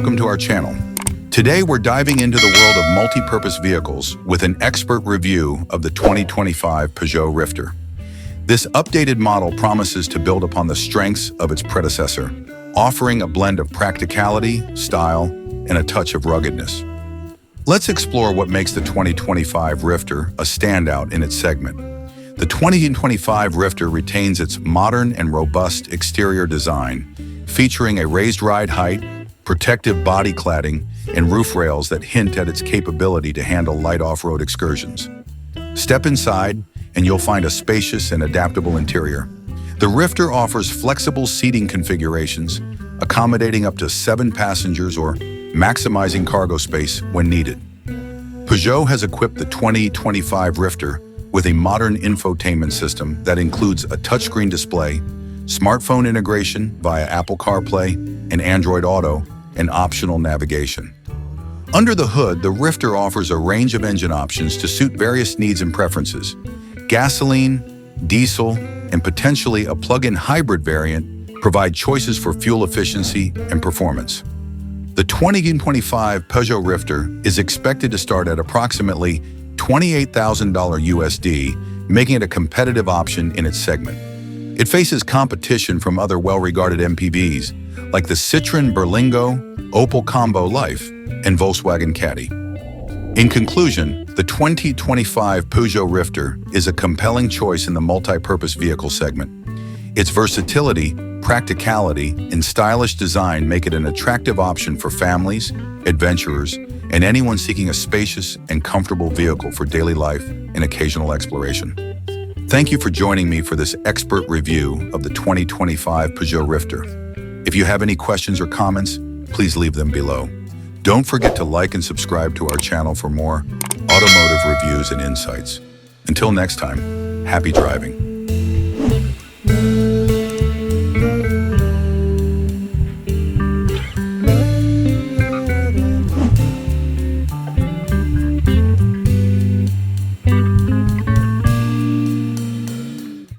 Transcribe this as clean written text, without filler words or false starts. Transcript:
welcome to our channel. Today we're diving into the world of multi-purpose vehicles with an expert review of the 2025 Peugeot Rifter. This updated model promises to build upon the strengths of its predecessor, offering a blend of practicality, style, and a touch of ruggedness. Let's explore what makes the 2025 Rifter a standout in its segment. The 2025 Rifter retains its modern and robust exterior design, featuring a raised ride height, protective body cladding, and roof rails that hint at its capability to handle light off-road excursions. Step inside, and you'll find a spacious and adaptable interior. The Rifter offers flexible seating configurations, accommodating up to 7 passengers or maximizing cargo space when needed. Peugeot has equipped the 2025 Rifter with a modern infotainment system that includes a touchscreen display, smartphone integration via Apple CarPlay and Android Auto, and optional navigation. Under the hood, the Rifter offers a range of engine options to suit various needs and preferences. Gasoline, diesel, and potentially a plug-in hybrid variant provide choices for fuel efficiency and performance. The 2025 Peugeot Rifter is expected to start at approximately $28,000 USD, making it a competitive option in its segment. It faces competition from other well-regarded MPVs like the Citroën Berlingo, Opel Combo Life, and Volkswagen Caddy. In conclusion, the 2025 Peugeot Rifter is a compelling choice in the multi-purpose vehicle segment. Its versatility, practicality, and stylish design make it an attractive option for families, adventurers, and anyone seeking a spacious and comfortable vehicle for daily life and occasional exploration. Thank you for joining me for this expert review of the 2025 Peugeot Rifter. If you have any questions or comments, please leave them below. Don't forget to like and subscribe to our channel for more automotive reviews and insights. Until next time, happy driving.